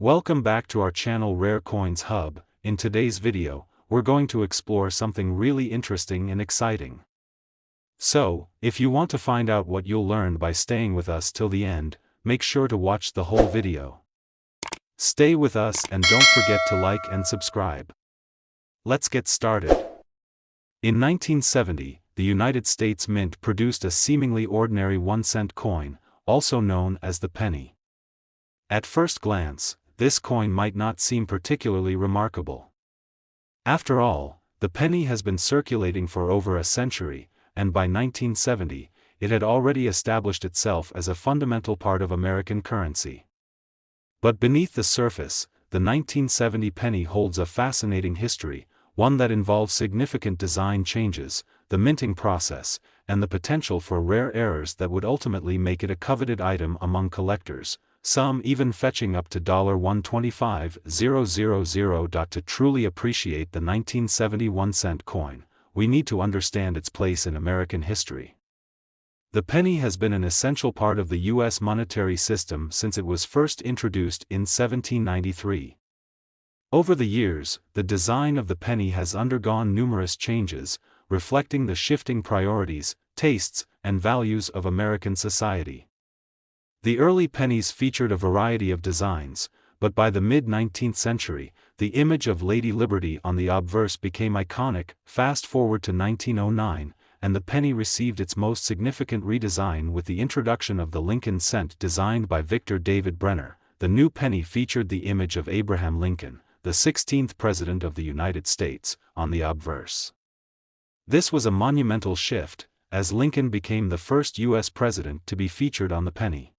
Welcome back to our channel Rare Coins Hub. In today's video, we're going to explore something really interesting and exciting. So, if you want to find out what you'll learn by staying with us till the end, make sure to watch the whole video. Stay with us and don't forget to like and subscribe. Let's get started. In 1970, the United States Mint produced a seemingly ordinary 1-cent coin, also known as the penny. At first glance, this coin might not seem particularly remarkable. After all, the penny has been circulating for over a century, and by 1970, it had already established itself as a fundamental part of American currency. But beneath the surface, the 1970 penny holds a fascinating history, one that involves significant design changes, the minting process, and the potential for rare errors that would ultimately make it a coveted item among collectors, some even fetching up to $125,000. To truly appreciate the 1970 1-cent coin, we need to understand its place in American history. The penny has been an essential part of the U.S. monetary system since it was first introduced in 1793. Over the years, the design of the penny has undergone numerous changes, reflecting the shifting priorities, tastes, and values of American society. The early pennies featured a variety of designs, but by the mid-19th century, the image of Lady Liberty on the obverse became iconic. Fast forward to 1909, and the penny received its most significant redesign with the introduction of the Lincoln cent designed by Victor David Brenner. The new penny featured the image of Abraham Lincoln, the 16th President of the United States, on the obverse. This was a monumental shift, as Lincoln became the first U.S. president to be featured on the penny.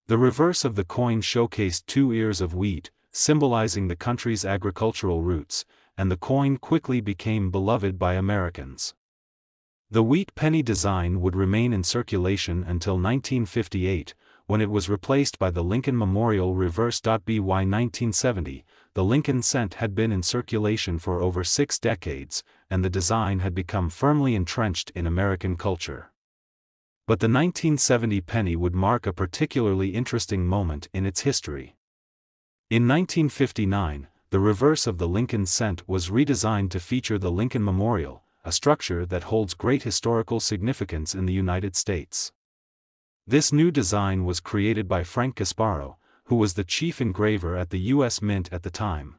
The reverse of the coin showcased 2 ears of wheat, symbolizing the country's agricultural roots, and the coin quickly became beloved by Americans. The wheat penny design would remain in circulation until 1958, when it was replaced by the Lincoln Memorial reverse. By 1970, the Lincoln cent had been in circulation for over 6 decades, and the design had become firmly entrenched in American culture. But the 1970 penny would mark a particularly interesting moment in its history. In 1959, the reverse of the Lincoln cent was redesigned to feature the Lincoln Memorial, a structure that holds great historical significance in the United States. This new design was created by Frank Gasparo, who was the chief engraver at the U.S. Mint at the time.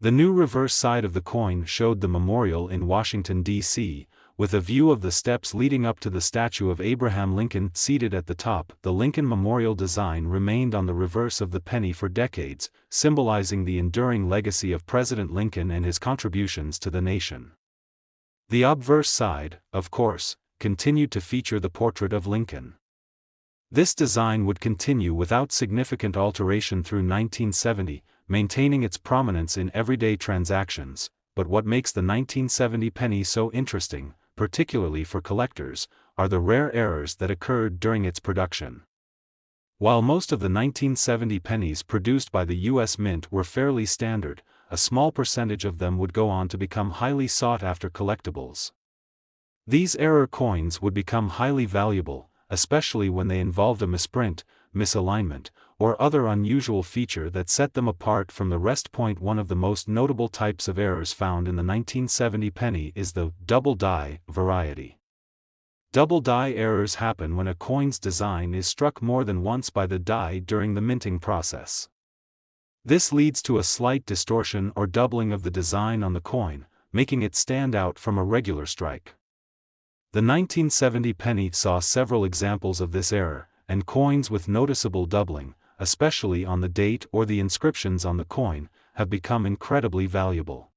The new reverse side of the coin showed the memorial in Washington, D.C., with a view of the steps leading up to the statue of Abraham Lincoln seated at the top. The Lincoln Memorial design remained on the reverse of the penny for decades, symbolizing the enduring legacy of President Lincoln and his contributions to the nation. The obverse side, of course, continued to feature the portrait of Lincoln. This design would continue without significant alteration through 1970, maintaining its prominence in everyday transactions. But what makes the 1970 penny so interesting, particularly for collectors, are the rare errors that occurred during its production. While most of the 1970 pennies produced by the U.S. Mint were fairly standard, a small percentage of them would go on to become highly sought-after collectibles. These error coins would become highly valuable, especially when they involved a misprint, misalignment, or other unusual feature that set them apart from the rest. One of the most notable types of errors found in the 1970 penny is the double die variety. Double die errors happen when a coin's design is struck more than once by the die during the minting process. This leads to a slight distortion or doubling of the design on the coin, making it stand out from a regular strike. The 1970 penny saw several examples of this error, and coins with noticeable doubling, especially on the date or the inscriptions on the coin, have become incredibly valuable.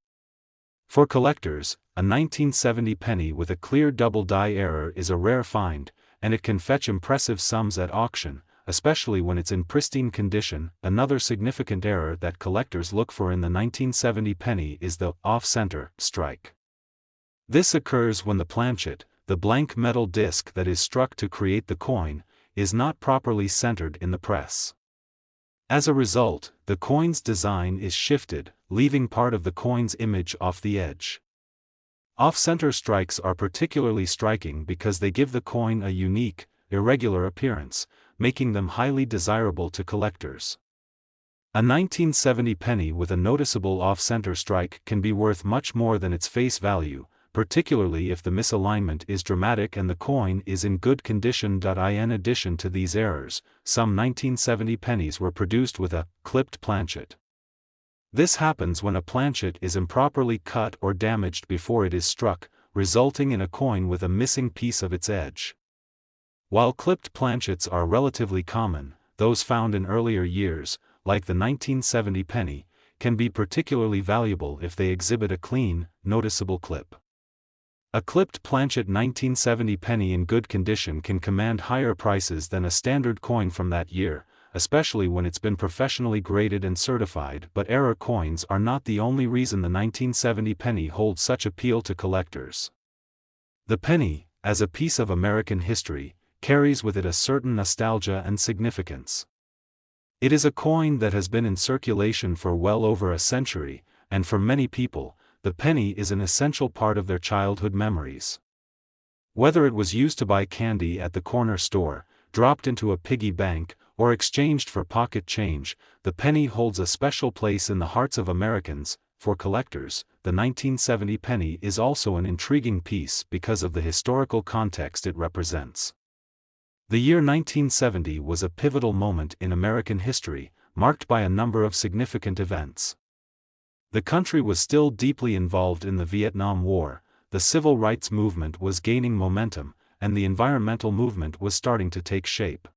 For collectors, a 1970 penny with a clear double die error is a rare find, and it can fetch impressive sums at auction, especially when it's in pristine condition. Another significant error that collectors look for in the 1970 penny is the off-center strike. This occurs when the planchet, the blank metal disc that is struck to create the coin, is not properly centered in the press. As a result, the coin's design is shifted, leaving part of the coin's image off the edge. Off-center strikes are particularly striking because they give the coin a unique, irregular appearance, making them highly desirable to collectors. A 1970 penny with a noticeable off-center strike can be worth much more than its face value, particularly if the misalignment is dramatic and the coin is in good condition. In addition to these errors, some 1970 pennies were produced with a clipped planchet. This happens when a planchet is improperly cut or damaged before it is struck, resulting in a coin with a missing piece of its edge. While clipped planchets are relatively common, those found in earlier years, like the 1970 penny, can be particularly valuable if they exhibit a clean, noticeable clip. A clipped planchet 1970 penny in good condition can command higher prices than a standard coin from that year, especially when it's been professionally graded and certified. But error coins are not the only reason the 1970 penny holds such appeal to collectors. The penny, as a piece of American history, carries with it a certain nostalgia and significance. It is a coin that has been in circulation for well over a century, and for many people, the penny is an essential part of their childhood memories. Whether it was used to buy candy at the corner store, dropped into a piggy bank, or exchanged for pocket change, the penny holds a special place in the hearts of Americans. For collectors, the 1970 penny is also an intriguing piece because of the historical context it represents. The year 1970 was a pivotal moment in American history, marked by a number of significant events. The country was still deeply involved in the Vietnam War, the civil rights movement was gaining momentum, and the environmental movement was starting to take shape.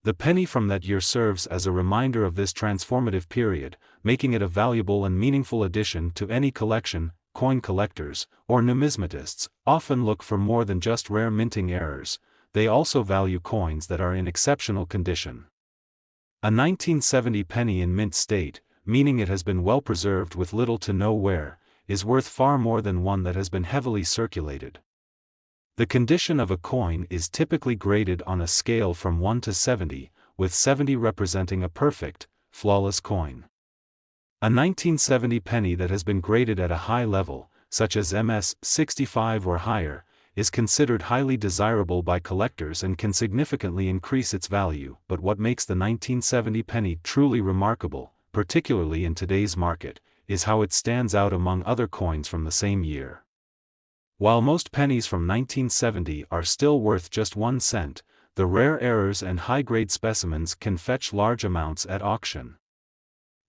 The penny from that year serves as a reminder of this transformative period, making it a valuable and meaningful addition to any collection. Coin collectors, or numismatists, often look for more than just rare minting errors. They also value coins that are in exceptional condition. A 1970 penny in mint state, meaning it has been well preserved with little to no wear, is worth far more than one that has been heavily circulated. The condition of a coin is typically graded on a scale from 1 to 70, with 70 representing a perfect, flawless coin. A 1970 penny that has been graded at a high level, such as MS 65 or higher, is considered highly desirable by collectors and can significantly increase its value. But what makes the 1970 penny truly remarkable, particularly in today's market, is how it stands out among other coins from the same year. While most pennies from 1970 are still worth just 1 cent, the rare errors and high-grade specimens can fetch large amounts at auction.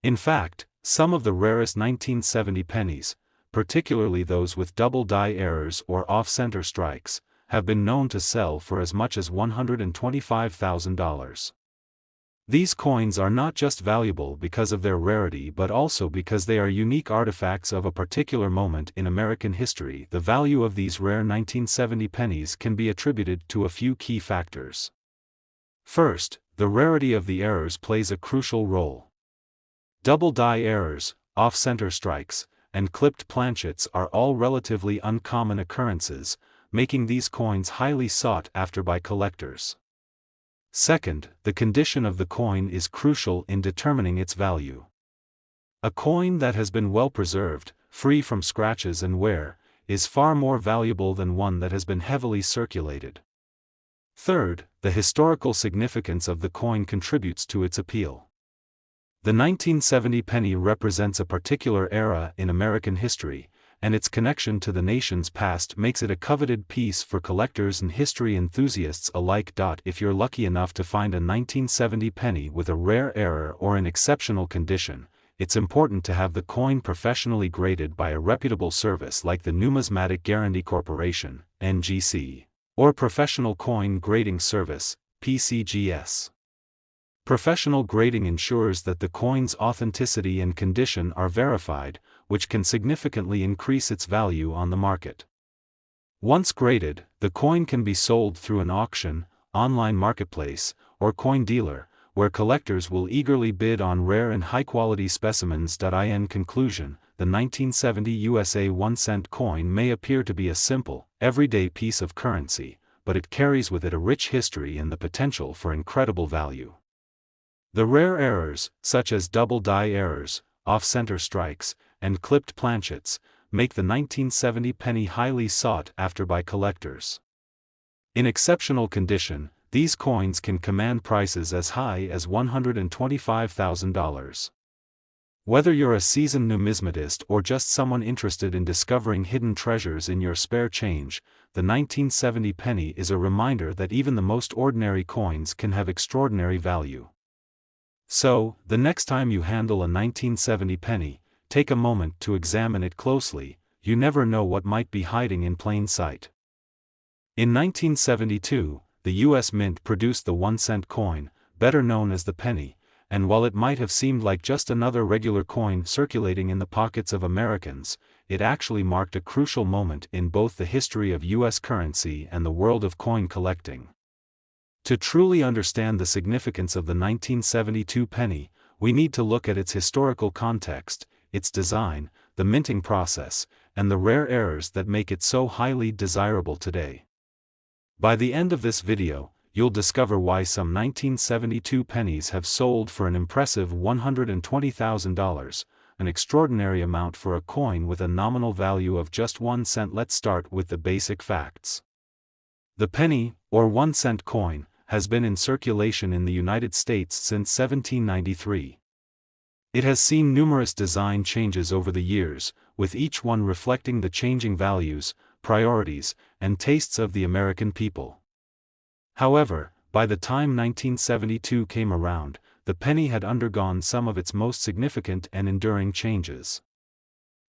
In fact, some of the rarest 1970 pennies, particularly those with double die errors or off-center strikes, have been known to sell for as much as $125,000. These coins are not just valuable because of their rarity but also because they are unique artifacts of a particular moment in American history. The value of these rare 1970 pennies can be attributed to a few key factors. First, the rarity of the errors plays a crucial role. Double die errors, off-center strikes, and clipped planchets are all relatively uncommon occurrences, making these coins highly sought after by collectors. Second, the condition of the coin is crucial in determining its value. A coin that has been well preserved, free from scratches and wear, is far more valuable than one that has been heavily circulated. Third, the historical significance of the coin contributes to its appeal. The 1970 penny represents a particular era in American history, and its connection to the nation's past makes it a coveted piece for collectors and history enthusiasts alike. If you're lucky enough to find a 1970 penny with a rare error or in exceptional condition, it's important to have the coin professionally graded by a reputable service like the Numismatic Guarantee Corporation, NGC, or Professional Coin Grading Service, PCGS. Professional grading ensures that the coin's authenticity and condition are verified, which can significantly increase its value on the market. Once graded, the coin can be sold through an auction, online marketplace, or coin dealer, where collectors will eagerly bid on rare and high-quality specimens. In conclusion, the 1970 USA 1-cent coin may appear to be a simple, everyday piece of currency, but it carries with it a rich history and the potential for incredible value. The rare errors, such as double die errors, off-center strikes, and clipped planchets, make the 1970 penny highly sought after by collectors. In exceptional condition, these coins can command prices as high as $125,000. Whether you're a seasoned numismatist or just someone interested in discovering hidden treasures in your spare change, the 1970 penny is a reminder that even the most ordinary coins can have extraordinary value. So, the next time you handle a 1970 penny, take a moment to examine it closely. You never know what might be hiding in plain sight. In 1972, the U.S. Mint produced the 1-cent coin, better known as the penny, and while it might have seemed like just another regular coin circulating in the pockets of Americans, it actually marked a crucial moment in both the history of U.S. currency and the world of coin collecting. To truly understand the significance of the 1972 penny, we need to look at its historical context, its design, the minting process, and the rare errors that make it so highly desirable today. By the end of this video, you'll discover why some 1972 pennies have sold for an impressive $120,000, an extraordinary amount for a coin with a nominal value of just 1 cent. Let's start with the basic facts. The penny, or 1-cent coin, has been in circulation in the United States since 1793. It has seen numerous design changes over the years, with each one reflecting the changing values, priorities, and tastes of the American people. However, by the time 1972 came around, the penny had undergone some of its most significant and enduring changes.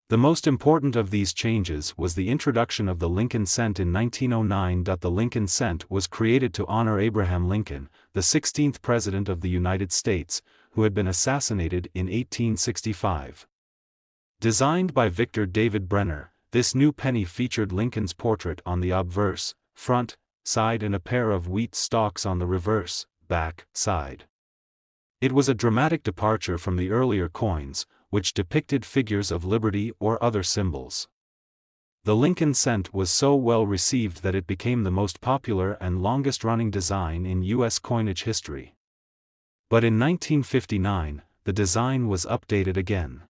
The most important of these changes was the introduction of the Lincoln cent in 1909. The Lincoln cent was created to honor Abraham Lincoln, the 16th President of the United States, who had been assassinated in 1865. Designed by Victor David Brenner, this new penny featured Lincoln's portrait on the obverse, front, side and a pair of wheat stalks on the reverse, back, side. It was a dramatic departure from the earlier coins, which depicted figures of liberty or other symbols. The Lincoln cent was so well received that it became the most popular and longest-running design in U.S. coinage history. But in 1959, the design was updated again.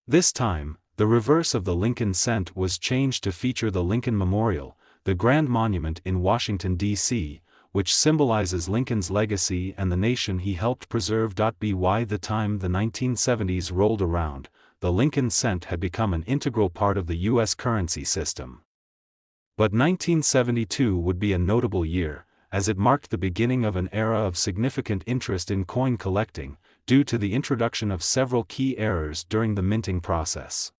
This time, the reverse of the Lincoln cent was changed to feature the Lincoln Memorial, the grand monument in Washington, D.C., which symbolizes Lincoln's legacy and the nation he helped preserve. By the time the 1970s rolled around, the Lincoln cent had become an integral part of the U.S. currency system. But 1972 would be a notable year, as it marked the beginning of an era of significant interest in coin collecting, due to the introduction of several key errors during the minting process.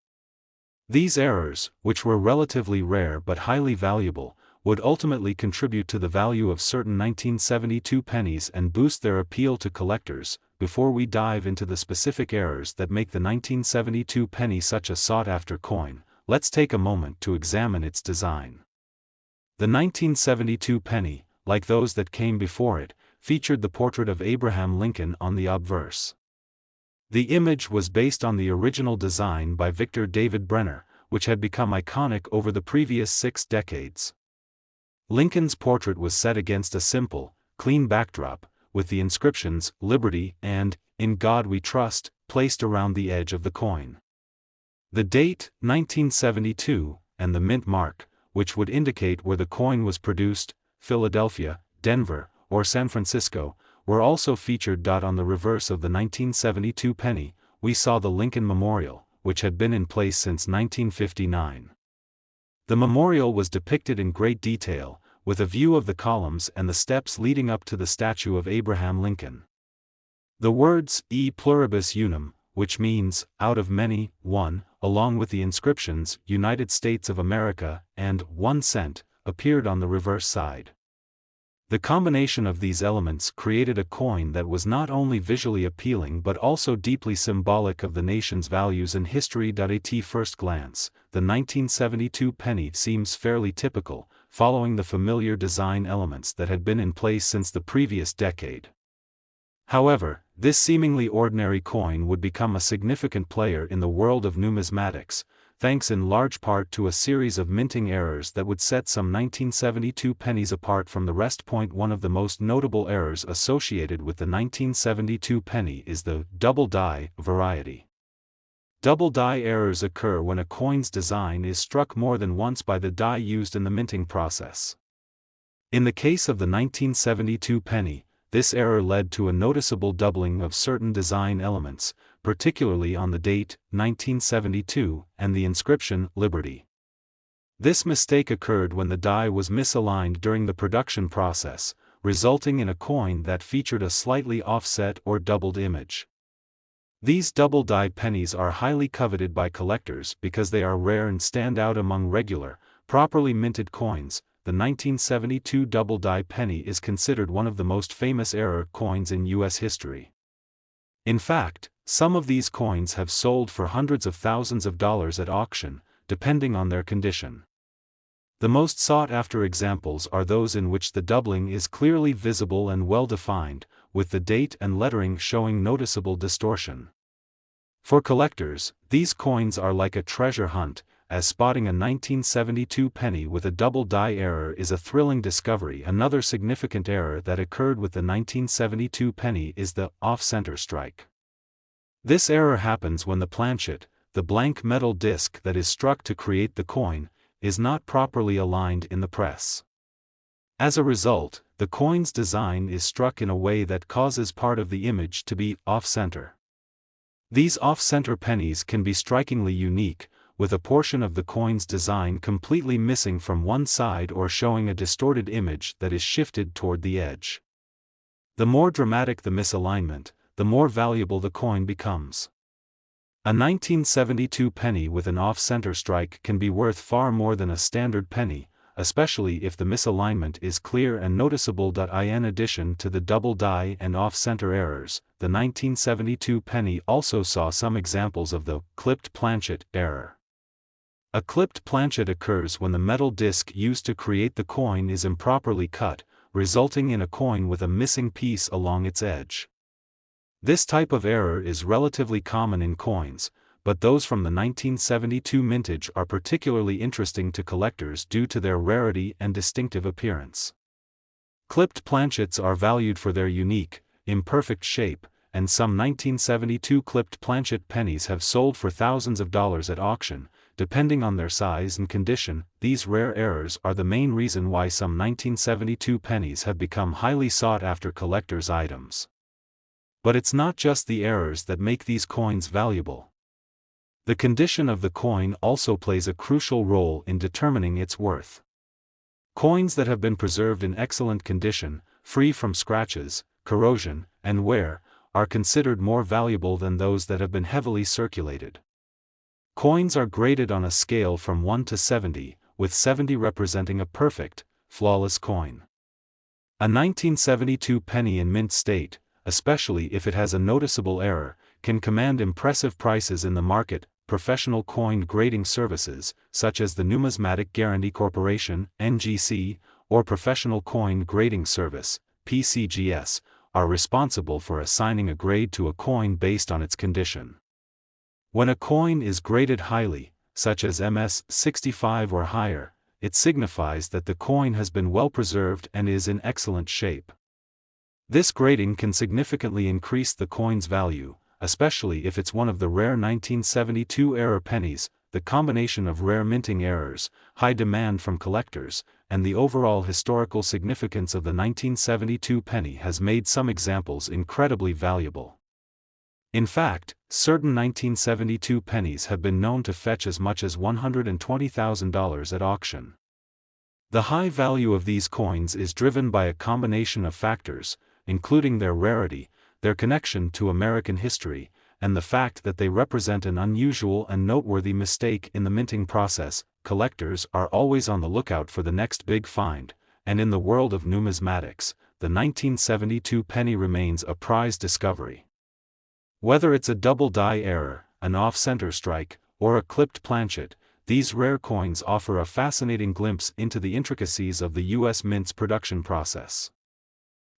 These errors, which were relatively rare but highly valuable, would ultimately contribute to the value of certain 1972 pennies and boost their appeal to collectors. Before we dive into the specific errors that make the 1972 penny such a sought-after coin, let's take a moment to examine its design. The 1972 penny, like those that came before it, featured the portrait of Abraham Lincoln on the obverse. The image was based on the original design by Victor David Brenner, which had become iconic over the previous 6 decades. Lincoln's portrait was set against a simple, clean backdrop, with the inscriptions, "Liberty" and "In God We Trust," placed around the edge of the coin. The date, 1972, and the mint mark, which would indicate where the coin was produced, Philadelphia, Denver, or San Francisco, were also featured. On the reverse of the 1972 penny, we saw the Lincoln Memorial, which had been in place since 1959. The memorial was depicted in great detail, with a view of the columns and the steps leading up to the statue of Abraham Lincoln. The words, "E pluribus unum," which means, out of many, one, along with the inscriptions, "United States of America," and 1 cent, appeared on the reverse side. The combination of these elements created a coin that was not only visually appealing but also deeply symbolic of the nation's values and history. At first glance, the 1972 penny seems fairly typical, following the familiar design elements that had been in place since the previous decade. However, this seemingly ordinary coin would become a significant player in the world of numismatics, thanks in large part to a series of minting errors that would set some 1972 pennies apart from the rest. One of the most notable errors associated with the 1972 penny is the double die variety. Double die errors occur when a coin's design is struck more than once by the die used in the minting process. In the case of the 1972 penny, this error led to a noticeable doubling of certain design elements, particularly on the date, 1972, and the inscription, Liberty. This mistake occurred when the die was misaligned during the production process, resulting in a coin that featured a slightly offset or doubled image. These double-die pennies are highly coveted by collectors because they are rare and stand out among regular, properly minted coins. The 1972 double-die penny is considered one of the most famous error coins in U.S. history. In fact, some of these coins have sold for hundreds of thousands of dollars at auction, depending on their condition. The most sought-after examples are those in which the doubling is clearly visible and well-defined, with the date and lettering showing noticeable distortion. For collectors, these coins are like a treasure hunt, as spotting a 1972 penny with a double die error is a thrilling discovery. Another significant error that occurred with the 1972 penny is the off-center strike. This error happens when the planchet, the blank metal disc that is struck to create the coin, is not properly aligned in the press. As a result, the coin's design is struck in a way that causes part of the image to be off-center. These off-center pennies can be strikingly unique, with a portion of the coin's design completely missing from one side or showing a distorted image that is shifted toward the edge. The more dramatic the misalignment, the more valuable the coin becomes. A 1972 penny with an off-center strike can be worth far more than a standard penny, especially if the misalignment is clear and noticeable. In addition to the double die and off-center errors, the 1972 penny also saw some examples of the clipped planchet error. A clipped planchet occurs when the metal disc used to create the coin is improperly cut, resulting in a coin with a missing piece along its edge. This type of error is relatively common in coins, but those from the 1972 mintage are particularly interesting to collectors due to their rarity and distinctive appearance. Clipped planchets are valued for their unique, imperfect shape, and some 1972 clipped planchet pennies have sold for thousands of dollars at auction, depending on their size and condition. These rare errors are the main reason why some 1972 pennies have become highly sought-after collectors' items. But it's not just the errors that make these coins valuable. The condition of the coin also plays a crucial role in determining its worth. Coins that have been preserved in excellent condition, free from scratches, corrosion, and wear, are considered more valuable than those that have been heavily circulated. Coins are graded on a scale from 1 to 70, with 70 representing a perfect, flawless coin. A 1972 penny in mint state, especially if it has a noticeable error, can command impressive prices in the market. Professional coin grading services, such as the Numismatic Guarantee Corporation (NGC), or Professional Coin Grading Service (PCGS), are responsible for assigning a grade to a coin based on its condition. When a coin is graded highly, such as MS 65 or higher, it signifies that the coin has been well preserved and is in excellent shape. This grading can significantly increase the coin's value, especially if it's one of the rare 1972 error pennies. The combination of rare minting errors, high demand from collectors, and the overall historical significance of the 1972 penny has made some examples incredibly valuable. In fact, certain 1972 pennies have been known to fetch as much as $120,000 at auction. The high value of these coins is driven by a combination of factors, including their rarity, their connection to American history, and the fact that they represent an unusual and noteworthy mistake in the minting process. Collectors are always on the lookout for the next big find, and in the world of numismatics, the 1972 penny remains a prized discovery. Whether it's a double die error, an off-center strike, or a clipped planchet, these rare coins offer a fascinating glimpse into the intricacies of the U.S. mint's production process.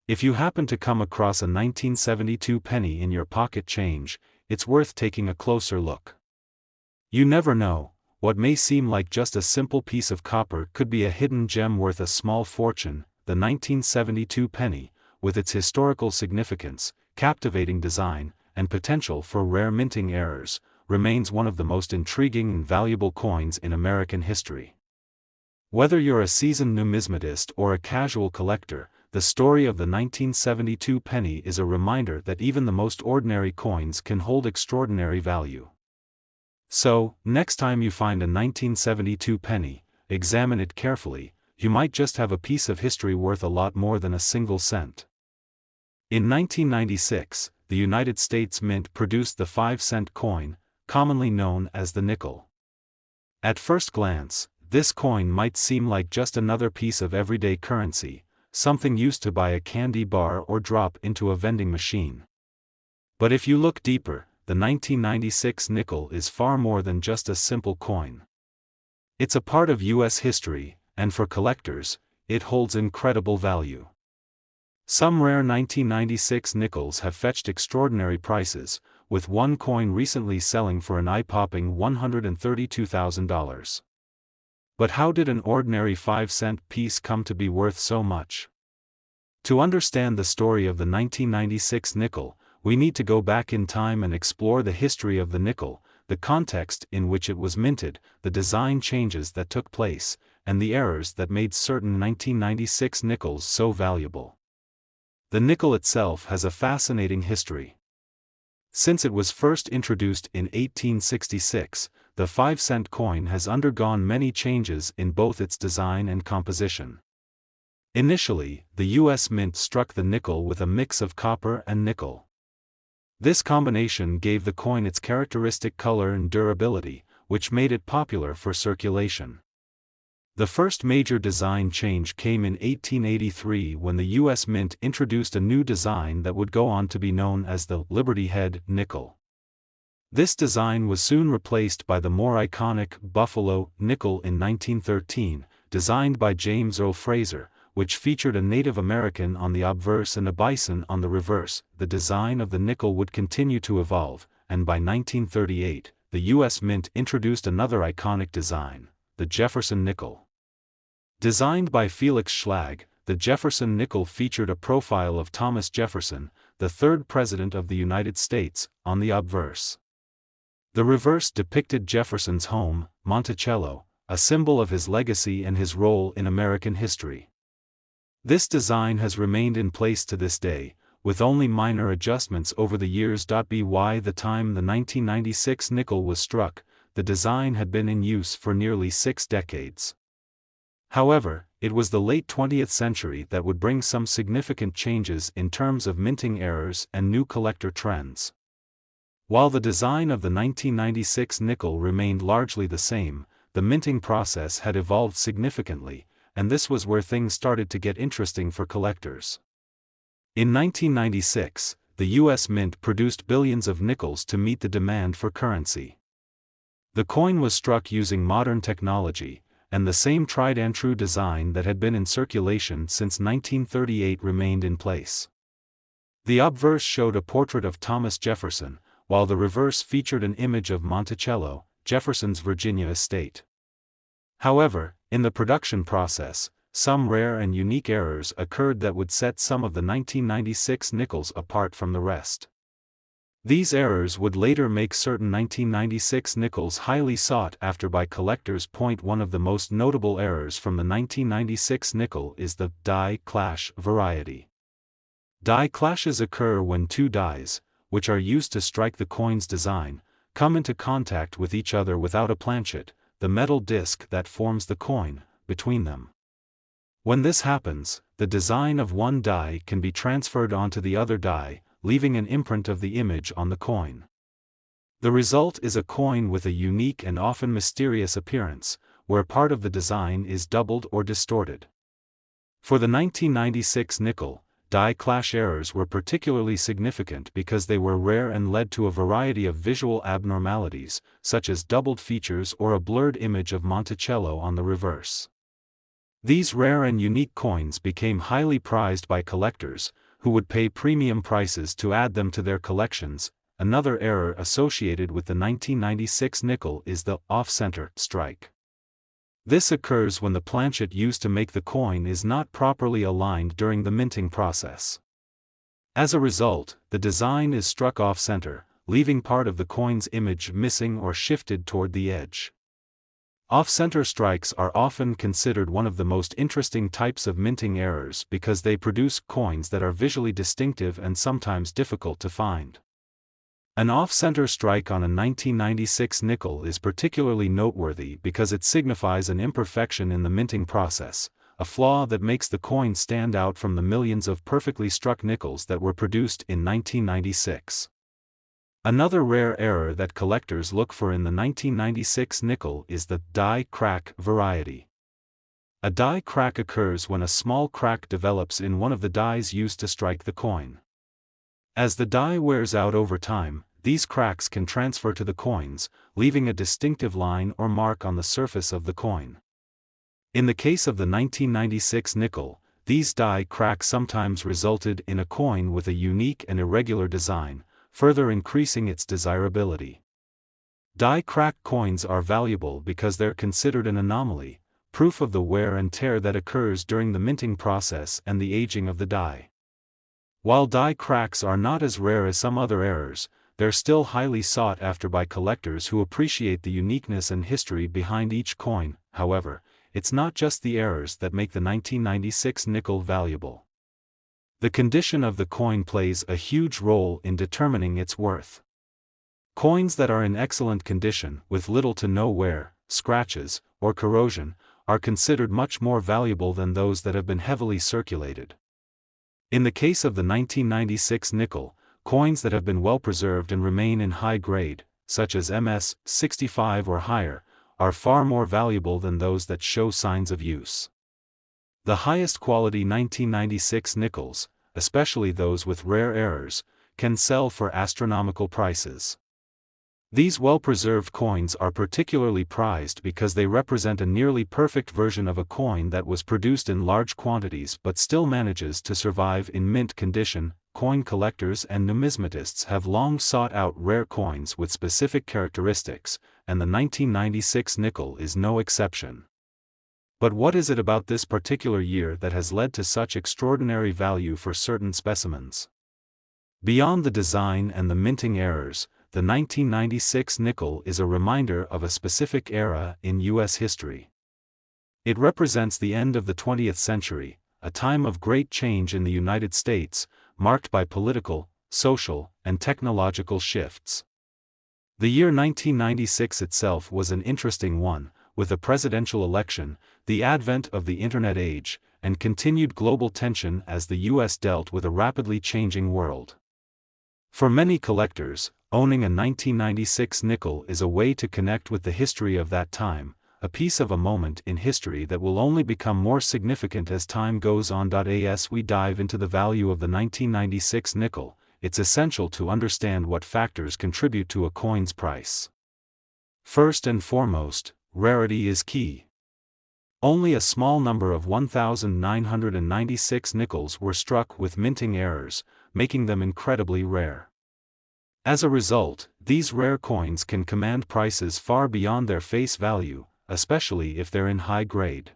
If you happen to come across a 1972 penny in your pocket change, it's worth taking a closer look. You never know, what may seem like just a simple piece of copper could be a hidden gem worth a small fortune. The 1972 penny, with its historical significance, captivating design, and potential for rare minting errors, remains one of the most intriguing and valuable coins in American history. Whether you're a seasoned numismatist or a casual collector, the story of the 1972 penny is a reminder that even the most ordinary coins can hold extraordinary value. So, next time you find a 1972 penny, examine it carefully. You might just have a piece of history worth a lot more than a single cent. In 1996, the United States Mint produced the 5-cent coin, commonly known as the nickel. At first glance, this coin might seem like just another piece of everyday currency, something used to buy a candy bar or drop into a vending machine. But if you look deeper, the 1996 nickel is far more than just a simple coin. It's a part of U.S. history, and for collectors, it holds incredible value. Some rare 1996 nickels have fetched extraordinary prices, with one coin recently selling for an eye-popping $132,000. But how did an ordinary 5-cent piece come to be worth so much? To understand the story of the 1996 nickel, we need to go back in time and explore the history of the nickel, the context in which it was minted, the design changes that took place, and the errors that made certain 1996 nickels so valuable. The nickel itself has a fascinating history. Since it was first introduced in 1866, the 5-cent coin has undergone many changes in both its design and composition. Initially, the U.S. Mint struck the nickel with a mix of copper and nickel. This combination gave the coin its characteristic color and durability, which made it popular for circulation. The first major design change came in 1883 when the U.S. Mint introduced a new design that would go on to be known as the Liberty Head nickel. This design was soon replaced by the more iconic Buffalo nickel in 1913, designed by James Earl Fraser, which featured a Native American on the obverse and a bison on the reverse. The design of the nickel would continue to evolve, and by 1938, the U.S. Mint introduced another iconic design, the Jefferson nickel. Designed by Felix Schlag, the Jefferson nickel featured a profile of Thomas Jefferson, the third President of the United States, on the obverse. The reverse depicted Jefferson's home, Monticello, a symbol of his legacy and his role in American history. This design has remained in place to this day, with only minor adjustments over the years. By the time the 1996 nickel was struck, the design had been in use for nearly 6 decades. However, it was the late 20th century that would bring some significant changes in terms of minting errors and new collector trends. While the design of the 1996 nickel remained largely the same, the minting process had evolved significantly, and this was where things started to get interesting for collectors. In 1996, the U.S. Mint produced billions of nickels to meet the demand for currency. The coin was struck using modern technology, and the same tried-and-true design that had been in circulation since 1938 remained in place. The obverse showed a portrait of Thomas Jefferson, while the reverse featured an image of Monticello, Jefferson's Virginia estate. However, in the production process, some rare and unique errors occurred that would set some of the 1996 nickels apart from the rest. These errors would later make certain 1996 nickels highly sought after by collectors. One of the most notable errors from the 1996 nickel is the die clash variety. Die clashes occur when two dies, which are used to strike the coin's design, come into contact with each other without a planchet, the metal disc that forms the coin, between them. When this happens, the design of one die can be transferred onto the other die, leaving an imprint of the image on the coin. The result is a coin with a unique and often mysterious appearance, where part of the design is doubled or distorted. For the 1996 nickel, die clash errors were particularly significant because they were rare and led to a variety of visual abnormalities, such as doubled features or a blurred image of Monticello on the reverse. These rare and unique coins became highly prized by collectors, who would pay premium prices to add them to their collections. Another error associated with the 1996 nickel is the off-center strike. This occurs when the planchet used to make the coin is not properly aligned during the minting process. As a result, the design is struck off-center, leaving part of the coin's image missing or shifted toward the edge. Off-center strikes are often considered one of the most interesting types of minting errors because they produce coins that are visually distinctive and sometimes difficult to find. An off-center strike on a 1996 nickel is particularly noteworthy because it signifies an imperfection in the minting process, a flaw that makes the coin stand out from the millions of perfectly struck nickels that were produced in 1996. Another rare error that collectors look for in the 1996 nickel is the die crack variety. A die crack occurs when a small crack develops in one of the dies used to strike the coin. As the die wears out over time, these cracks can transfer to the coins, leaving a distinctive line or mark on the surface of the coin. In the case of the 1996 nickel, these die cracks sometimes resulted in a coin with a unique and irregular design, further increasing its desirability. Die crack coins are valuable because they're considered an anomaly, proof of the wear and tear that occurs during the minting process and the aging of the die. While die cracks are not as rare as some other errors, they're still highly sought after by collectors who appreciate the uniqueness and history behind each coin. However, it's not just the errors that make the 1996 nickel valuable. The condition of the coin plays a huge role in determining its worth. Coins that are in excellent condition, with little to no wear, scratches, or corrosion, are considered much more valuable than those that have been heavily circulated. In the case of the 1996 nickel, coins that have been well preserved and remain in high grade, such as MS 65 or higher, are far more valuable than those that show signs of use. The highest quality 1996 nickels, especially those with rare errors, can sell for astronomical prices. These well-preserved coins are particularly prized because they represent a nearly perfect version of a coin that was produced in large quantities but still manages to survive in mint condition. Coin collectors and numismatists have long sought out rare coins with specific characteristics, and the 1996 nickel is no exception. But what is it about this particular year that has led to such extraordinary value for certain specimens? Beyond the design and the minting errors, the 1996 nickel is a reminder of a specific era in U.S. history. It represents the end of the 20th century, a time of great change in the United States, marked by political, social, and technological shifts. The year 1996 itself was an interesting one, with a presidential election, the advent of the Internet age, and continued global tension as the U.S. dealt with a rapidly changing world. For many collectors, owning a 1996 nickel is a way to connect with the history of that time, a piece of a moment in history that will only become more significant as time goes on. As we dive into the value of the 1996 nickel, it's essential to understand what factors contribute to a coin's price. First and foremost, rarity is key. Only a small number of 1,996 nickels were struck with minting errors, making them incredibly rare. As a result, these rare coins can command prices far beyond their face value, especially if they're in high grade.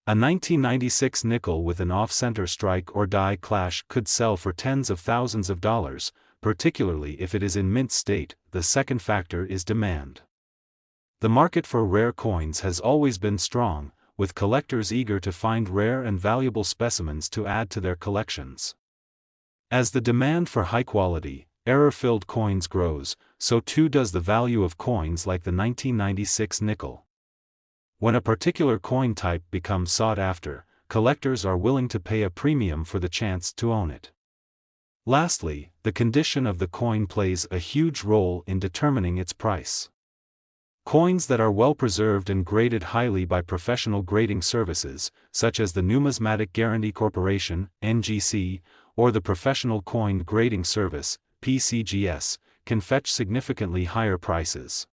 A 1996 nickel with an off-center strike or die clash could sell for tens of thousands of dollars, particularly if it is in mint state. The second factor is demand. The market for rare coins has always been strong, with collectors eager to find rare and valuable specimens to add to their collections. As the demand for high-quality, error-filled coins grows, so too does the value of coins like the 1996 nickel. When a particular coin type becomes sought after, collectors are willing to pay a premium for the chance to own it. Lastly, the condition of the coin plays a huge role in determining its price. Coins that are well preserved and graded highly by professional grading services, such as the Numismatic Guarantee Corporation (NGC) or the Professional Coin Grading Service (PCGS), can fetch significantly higher prices.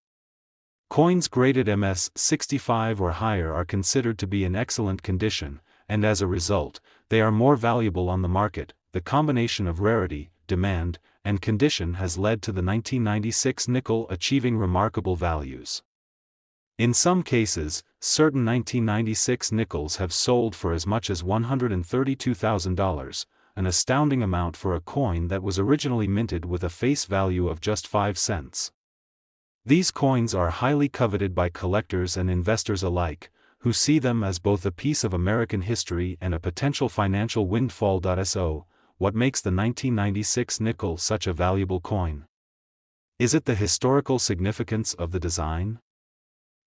Coins graded MS 65 or higher are considered to be in excellent condition, and as a result, they are more valuable on the market. The combination of rarity, demand, and condition has led to the 1996 nickel achieving remarkable values. In some cases, certain 1996 nickels have sold for as much as $132,000, an astounding amount for a coin that was originally minted with a face value of just 5 cents. These coins are highly coveted by collectors and investors alike, who see them as both a piece of American history and a potential financial windfall. So, what makes the 1996 nickel such a valuable coin? Is it the historical significance of the design?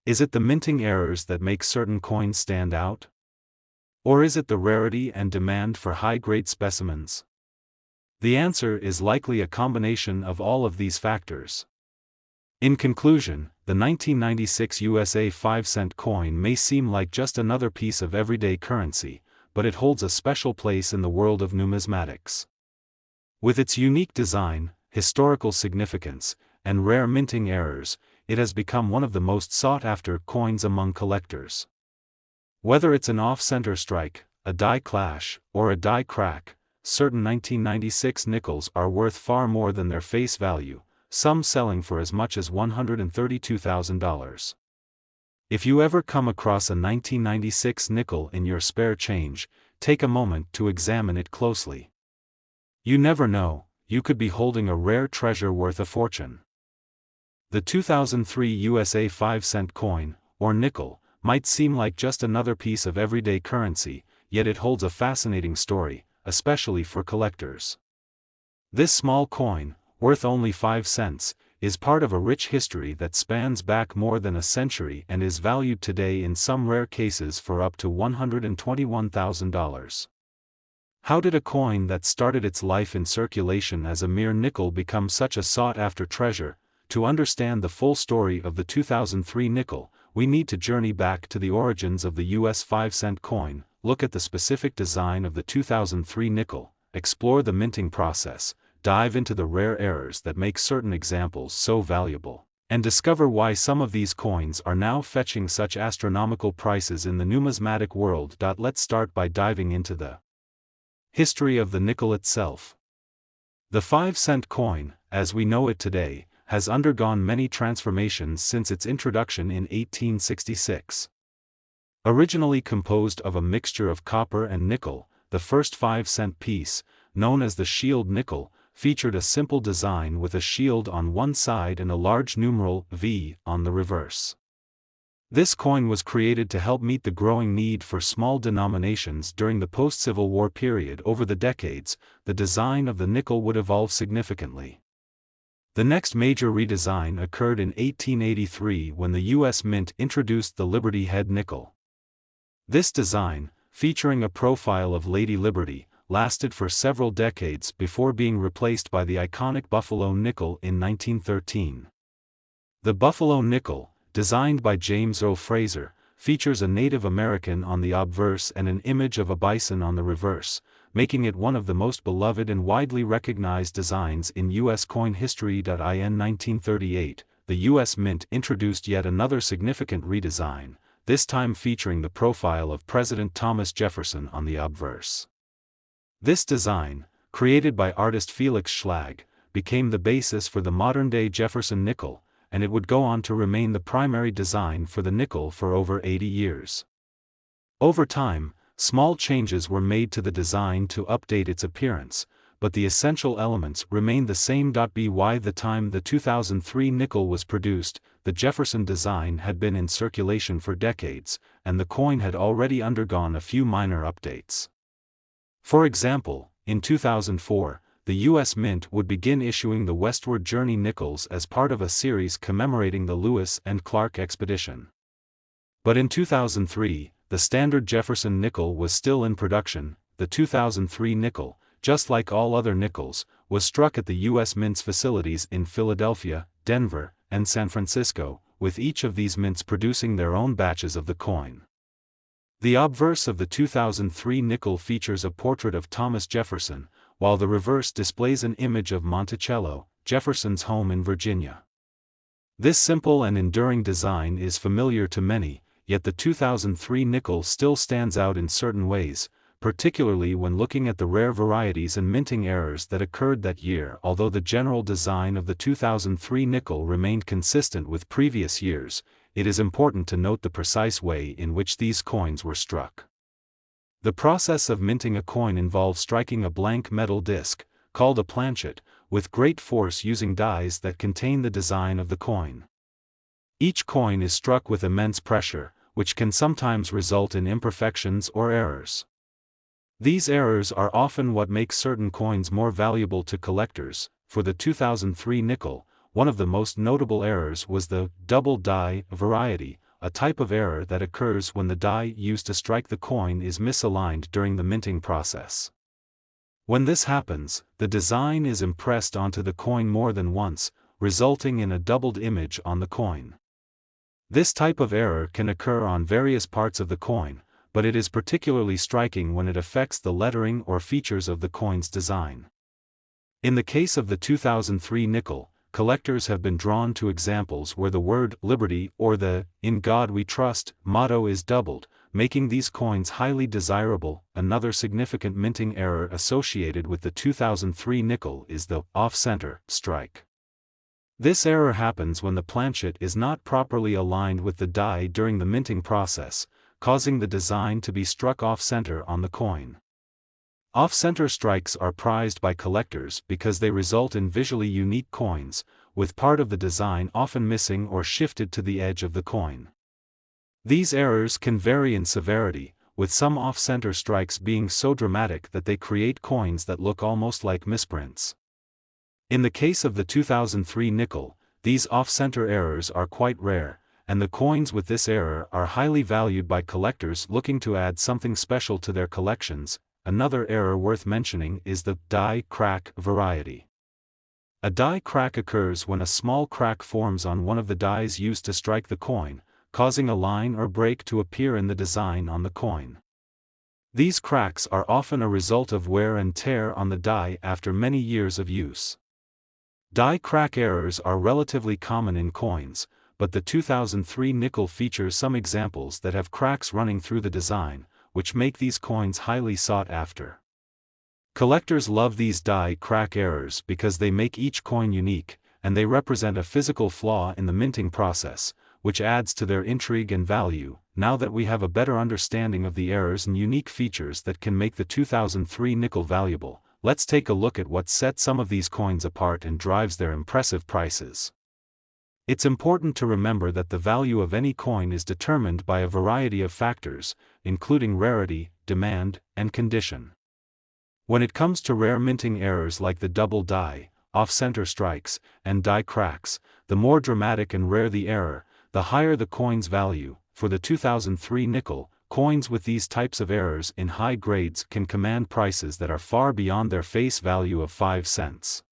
Is it the minting errors that make certain coins stand out? Or is it the rarity and demand for high-grade specimens? The answer is likely a combination of all of these factors. In conclusion, the 1996 USA 5-cent coin may seem like just another piece of everyday currency, but it holds a special place in the world of numismatics. With its unique design, historical significance, and rare minting errors, it has become one of the most sought-after coins among collectors. Whether it's an off-center strike, a die clash, or a die crack, certain 1996 nickels are worth far more than their face value, some selling for as much as $132,000. If you ever come across a 1996 nickel in your spare change, take a moment to examine it closely. You never know, you could be holding a rare treasure worth a fortune. The 2003 USA 5-cent coin, or nickel, might seem like just another piece of everyday currency, yet it holds a fascinating story, especially for collectors. This small coin, worth only 5 cents, is part of a rich history that spans back more than a century and is valued today in some rare cases for up to $121,000. How did a coin that started its life in circulation as a mere nickel become such a sought-after treasure? To understand the full story of the 2003 nickel, we need to journey back to the origins of the US 5-cent coin, look at the specific design of the 2003 nickel, explore the minting process, dive into the rare errors that make certain examples so valuable, and discover why some of these coins are now fetching such astronomical prices in the numismatic world. Let's start by diving into the history of the nickel itself. The 5-cent coin, as we know it today, has undergone many transformations since its introduction in 1866. Originally composed of a mixture of copper and nickel, the first 5-cent piece, known as the shield nickel, featured a simple design with a shield on one side and a large numeral V on the reverse. This coin was created to help meet the growing need for small denominations during the post-Civil War period. Over the decades, the design of the nickel would evolve significantly. The next major redesign occurred in 1883 when the U.S. Mint introduced the Liberty Head nickel. This design, featuring a profile of Lady Liberty, lasted for several decades before being replaced by the iconic Buffalo nickel in 1913. The Buffalo nickel, designed by James O. Fraser, features a Native American on the obverse and an image of a bison on the reverse, making it one of the most beloved and widely recognized designs in U.S. coin history. In 1938, the U.S. Mint introduced yet another significant redesign, this time featuring the profile of President Thomas Jefferson on the obverse. This design, created by artist Felix Schlag, became the basis for the modern-day Jefferson nickel, and it would go on to remain the primary design for the nickel for over 80 years. Over time, small changes were made to the design to update its appearance, but the essential elements remained the same. By the time the 2003 nickel was produced, the Jefferson design had been in circulation for decades, and the coin had already undergone a few minor updates. For example, in 2004, the U.S. Mint would begin issuing the Westward Journey nickels as part of a series commemorating the Lewis and Clark expedition. But in 2003, the standard Jefferson nickel was still in production. The 2003 nickel, just like all other nickels, was struck at the U.S. Mint's facilities in Philadelphia, Denver, and San Francisco, with each of these mints producing their own batches of the coin. The obverse of the 2003 nickel features a portrait of Thomas Jefferson, while the reverse displays an image of Monticello, Jefferson's home in Virginia. This simple and enduring design is familiar to many, yet the 2003 nickel still stands out in certain ways, particularly when looking at the rare varieties and minting errors that occurred that year. Although the general design of the 2003 nickel remained consistent with previous years, it is important to note the precise way in which these coins were struck. The process of minting a coin involves striking a blank metal disc, called a planchet, with great force using dies that contain the design of the coin. Each coin is struck with immense pressure, which can sometimes result in imperfections or errors. These errors are often what makes certain coins more valuable to collectors. For the 2003 nickel, one of the most notable errors was the double die variety, a type of error that occurs when the die used to strike the coin is misaligned during the minting process. When this happens, the design is impressed onto the coin more than once, resulting in a doubled image on the coin. This type of error can occur on various parts of the coin, but it is particularly striking when it affects the lettering or features of the coin's design. In the case of the 2003 nickel, collectors have been drawn to examples where the word "liberty" or the "In God We Trust" motto is doubled, making these coins highly desirable. Another significant minting error associated with the 2003 nickel is the off-center strike. This error happens when the planchet is not properly aligned with the die during the minting process, causing the design to be struck off-center on the coin. Off-center strikes are prized by collectors because they result in visually unique coins, with part of the design often missing or shifted to the edge of the coin. These errors can vary in severity, with some off-center strikes being so dramatic that they create coins that look almost like misprints. In the case of the 2003 nickel, these off-center errors are quite rare, and the coins with this error are highly valued by collectors looking to add something special to their collections. Another error worth mentioning is the die crack variety. A die crack occurs when a small crack forms on one of the dies used to strike the coin, causing a line or break to appear in the design on the coin. These cracks are often a result of wear and tear on the die after many years of use. Die crack errors are relatively common in coins, but the 2003 nickel features some examples that have cracks running through the design, which make these coins highly sought after. Collectors love these die crack errors because they make each coin unique, and they represent a physical flaw in the minting process, which adds to their intrigue and value. Now that we have a better understanding of the errors and unique features that can make the 2003 nickel valuable, let's take a look at what sets some of these coins apart and drives their impressive prices. It's important to remember that the value of any coin is determined by a variety of factors, including rarity, demand, and condition. When it comes to rare minting errors like the double die, off-center strikes, and die cracks, the more dramatic and rare the error, the higher the coin's value. For the 2003 nickel, coins with these types of errors in high grades can command prices that are far beyond their face value of 5 cents.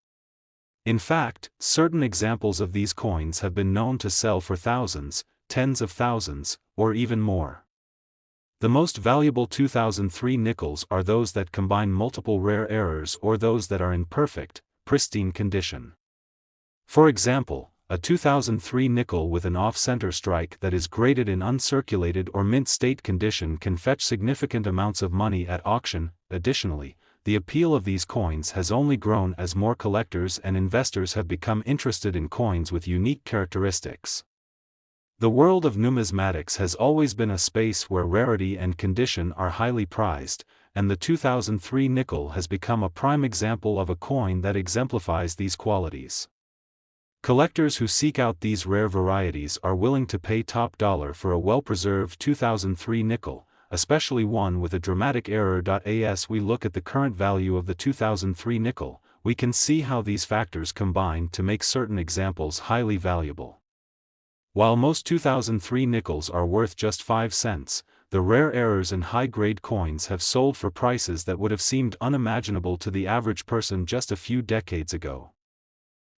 In fact, certain examples of these coins have been known to sell for thousands, tens of thousands, or even more. The most valuable 2003 nickels are those that combine multiple rare errors or those that are in perfect, pristine condition. For example, a 2003 nickel with an off-center strike that is graded in uncirculated or mint state condition can fetch significant amounts of money at auction. Additionally, the appeal of these coins has only grown as more collectors and investors have become interested in coins with unique characteristics. The world of numismatics has always been a space where rarity and condition are highly prized, and the 2003 nickel has become a prime example of a coin that exemplifies these qualities. Collectors who seek out these rare varieties are willing to pay top dollar for a well-preserved 2003 nickel, especially one with a dramatic error. As we look at the current value of the 2003 nickel, we can see how these factors combine to make certain examples highly valuable. While most 2003 nickels are worth just 5 cents, the rare errors and high-grade coins have sold for prices that would have seemed unimaginable to the average person just a few decades ago.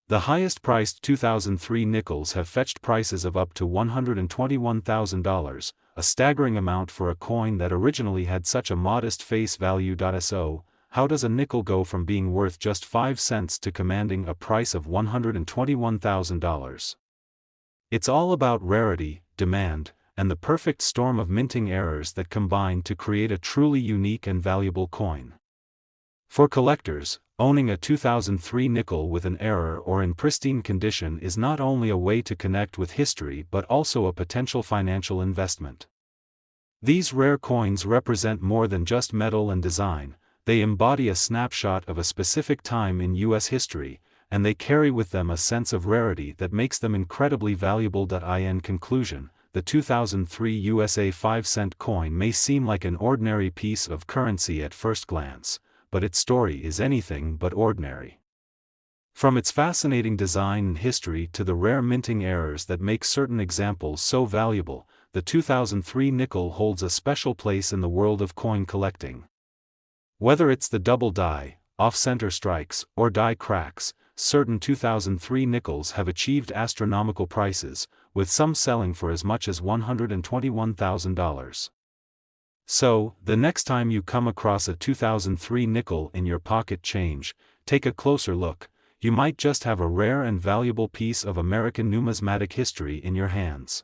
The highest-priced 2003 nickels have fetched prices of up to $121,000, a staggering amount for a coin that originally had such a modest face value. So, how does a nickel go from being worth just 5 cents to commanding a price of $121,000? It's all about rarity, demand, and the perfect storm of minting errors that combine to create a truly unique and valuable coin. For collectors, owning a 2003 nickel with an error or in pristine condition is not only a way to connect with history but also a potential financial investment. These rare coins represent more than just metal and design, they embody a snapshot of a specific time in U.S. history, and they carry with them a sense of rarity that makes them incredibly valuable. In conclusion, the 2003 USA 5-cent coin may seem like an ordinary piece of currency at first glance, but its story is anything but ordinary. From its fascinating design and history to the rare minting errors that make certain examples so valuable, the 2003 nickel holds a special place in the world of coin collecting. Whether it's the double die, off-center strikes, or die cracks, certain 2003 nickels have achieved astronomical prices, with some selling for as much as $121,000. So, the next time you come across a 2003 nickel in your pocket change, take a closer look. You might just have a rare and valuable piece of American numismatic history in your hands.